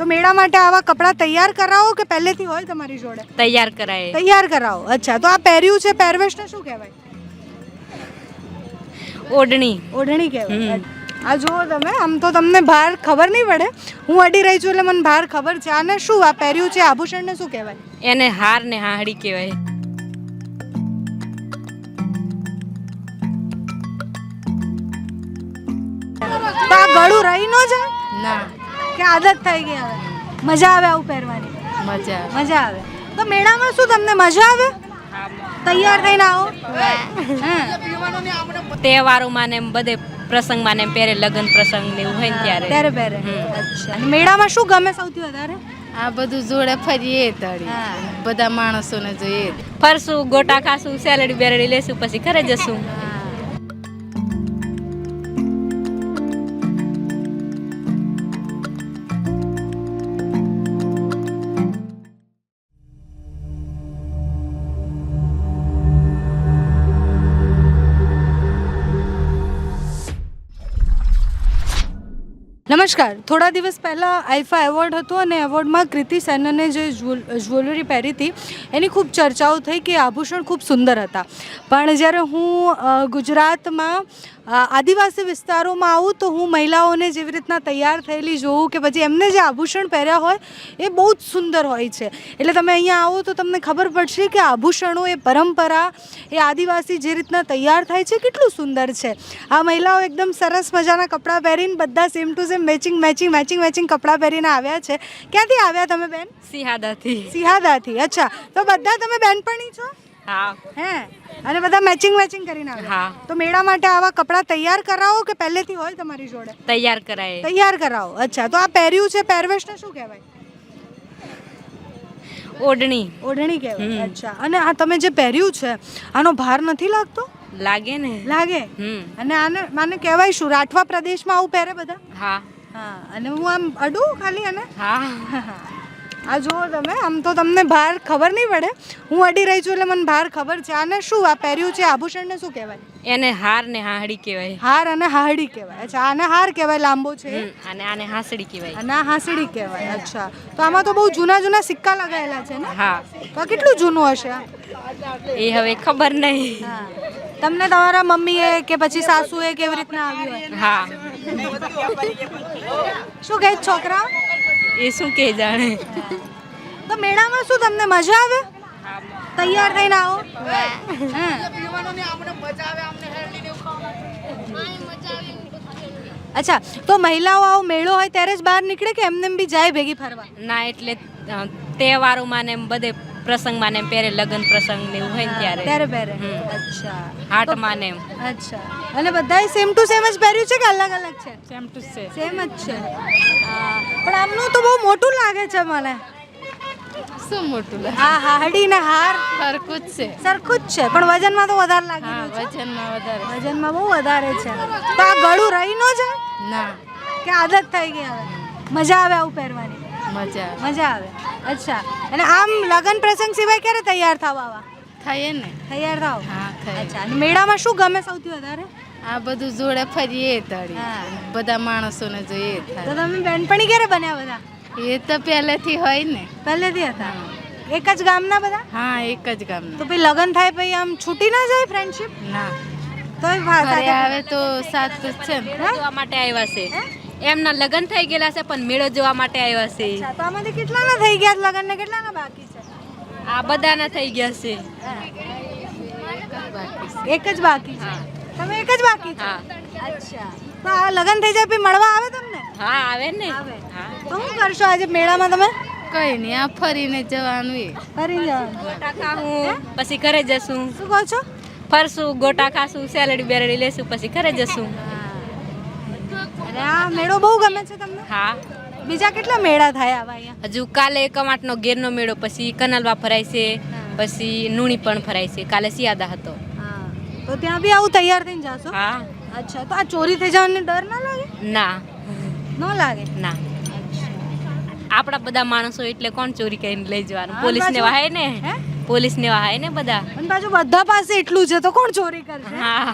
તો મેળા માટે આવા કપડાં તૈયાર કરાવો કે પહેલેથી હોય તમારી જોડે? તૈયાર કરાય. તૈયાર કરાવો. અચ્છા, તો આ પહેર્યું છે પહેરવેશને શું કહેવાય? ઓઢણી. ઓઢણી કહેવાય. આ જુઓ તમે, આમ તો તમને બહાર ખબર નહીં પડે, હું અડી રહી છું એટલે મને બહાર ખબર છે. આને શું આ પહેર્યું છે આભૂષણને શું કહેવાય? એને હાર ને હાહડી કહેવાય. તો આ ગળું રહી ન જાય ના, કે આદત થઈ ગઈ હવે? મજા આવે આવું પહેરવાની? મજા. મજા આવે. તો મેળામાં શું તમને મજા આવે? તૈયાર થઈને આવો? હા. તહેવારોમાં ને એમ બધે પ્રસંગમાં ને એમ પહેરે, લગ્ન પ્રસંગ ને એવું હોય ને ત્યારે. ત્યારે પહેરે. અચ્છા. અને મેળામાં શું ગમે સૌથી વધારે? આ બધું જોડે ફરીએ તળી, હા. બધા માણસોને જોઈએ. ફરશું, ગોટા ખાશું, સેલડી બેરડી લેશું, પછી ઘરે જશું. નમસ્કાર. થોડા દિવસ પહેલાં આઈફા એવોર્ડ હતો અને એવોર્ડમાં કૃતિ સેનને જે જ્વેલરી પહેરી હતી એની ખૂબ ચર્ચાઓ થઈ કે આભૂષણ ખૂબ સુંદર હતા. પણ જ્યારે હું ગુજરાતમાં આદિવાસી વિસ્તારોમાં આવું તો હું મહિલાઓને જેવી રીતના તૈયાર થયેલી જોઉં કે પછી એમને જે આભૂષણ પહેર્યા હોય એ બહુ જ સુંદર હોય છે. એટલે તમે અહીંયા આવો તો તમને ખબર પડશે કે આભૂષણો એ પરંપરા, એ આદિવાસી જે રીતના તૈયાર થાય છે કેટલું સુંદર છે. આ મહિલાઓ એકદમ સરસ મજાના કપડાં પહેરીને બધા સેમ ટુ સેમ મેચિંગ કપડાં પહેરીને આવ્યા છે. ક્યાંથી આવ્યા તમે બેન? સિહાદાથી. સિહાદાથી. અચ્છા, તો બધા તમે બેનપણી છો? હા. હે, અને બધા મેચિંગ કરીને આવ્યા? હા. તો મેળા માટે આવા કપડાં તૈયાર કરાવો કે પહેલેથી હોય તમારી જોડે? તૈયાર કરાય. તૈયાર કરાવો. અચ્છા, તો આ પહેર્યું છે પહેરવેશને શું કહેવાય? ઓઢણી. ઓઢણી કહેવાય. અચ્છા, અને આ તમે જે પહેર્યું છે આનો ભાર નથી લાગતો? લાગે ને. લાગે. અને આને કહેવાય શું? રાઠવા પ્રદેશમાં આવું પહેરે બધા? હા. હા. અને હું આમ અડું ખાલી અને હા. આ જુઓ તમે, આમ તો તમને બહાર ખબર નહીં પડે, હું અડી રહી છું એટલે મને બહાર ખબર છે. આને શું આ પહેર્યું છે આભૂષણને શું કહેવાય? એને હાર ને હાહડી કહેવાય. હાર અને હાહડી કહેવાય. અચ્છા, આને હાર કહેવાય, લાંબો છે. અને આને હાસડી કહેવાય. અને આ હાંસડી કહેવાય. અચ્છા, તો આમાં તો બહુ જૂના સિક્કા લગાવેલા છે ને? હા. તો આ કેટલું જૂનું હશે આ? એ હવે ખબર નહીં. હા. તમને તમારા મમ્મીએ કે પછી સાસુએ કેવી રીતના આવ્યું હોય? હા. શું કહે છોકરા? એ શું કે જાણે. તો મેળામાં શું તમને મજા આવે? તૈયાર થઈને આવો? હા. અચ્છા, તો મહિલાઓ આવો મેળો હોય ત્યારે જ બહાર નીકળે કે એમને બી જાય ભેગી ફરવા? ના, એટલે તહેવારોમાં ને એમ બધે પ્રસંગમાં ને એમ પહેરે, લગ્ન પ્રસંગ ને એવું હોય ને ત્યારે. ત્યારે પહેરે. અચ્છા. હાટમાં ને એમ. અચ્છા, અને બધાએ સેમ ટુ સેમ જ પહેર્યું છે કે અલગ અલગ છે? Same to same. સેમ જ છે. પણ આમનું તો બહુ મોટું લાગે છે મને. શું મોટું લાગે? આ હાહડી ને હાર સરખું જ છે. સરખું જ છે, પણ વજનમાં તો વધારે લાગે. હા, વજનમાં વધારે. વજનમાં બહુ વધારે છે. તો આ ગળું રહી ન જાય ના, કે આદત થઈ ગઈ હવે? મજા આવે આવું પહેરવાની? મજા મજા આવે. અચ્છા, અને આમ લગ્ન પ્રસંગ સિવાય ક્યારે તૈયાર થાવ આવા? થાય ને. તૈયાર થાવ? હા, થાય. અચ્છા, અને મેળામાં શું ગમે સૌથી વધારે? આ બધું જોડે ફરીએ તળી, હા. બધા માણસોને જોઈએ. તો તમે બેનપણી ક્યારે બન્યા બધા? એ તો પહેલેથી હોય ને. પહેલેથી હતા? એક જ ગામના બધા? હા, એક જ ગામનું. તો પછી લગ્ન થાય પછી આમ છૂટી ના જાય ફ્રેન્ડશિપ? ના, તોય ઘરે આવે તો સાથ જ છે ને. જોવા માટે આવ્યા છે. એમના લગ્ન થઈ ગયેલા છે પણ મેળો જોવા માટે આવ્યા છે. અચ્છા, તો આમાંથી કેટલાના થઈ ગયા લગ્ન ને કેટલાના બાકી છે? આ બધાના થઈ ગયા છે. એક જ બાકી છે. તમે એક જ બાકી છો? હા. અચ્છા, તો આ લગ્ન થઈ જાય પછી મળવા આવે તમને? હા, આવે ને. આવે. હા. તો શું કરશો આજે મેળામાં તમે? કઈ નહીં, આ ફરીને જવાનું એ. ફરી જવાનું. ગોટા ખાવું, પછી ઘરે જશું. શું કહો છો? ફરશું, ગોટા ખાશું, સેલડી બેરડી લેશું, પછી ઘરે જશું. અને આ મેળો બહુ ગમે છે તમને? હા. બીજા કેટલા મેળા થાય આવા અહીંયા? હજુ કાલે કમાટનો ગેરનો મેળો, પછી કનલવા ફરાય છે, પછી નુણી પણ ફરાય છે. કાલે સિયાદા હતો. હા, તો ત્યાં બી આવું તૈયાર થઈને જાશો? હા. અચ્છા, તો આ ચોરી થઈ જવાનો ડર ના લાગે? ના. ન લાગે? ના. આપણા બધા માણસો એટલે કોણ ચોરી કરીને લઈ જવાનું? હા, પોલીસ ને પાછું- વહાય ને. હે? પોલીસ ને વહાય ને બધા. અને પાછું બધા પાસે એટલું છે તો કોણ ચોરી કરશે? હા.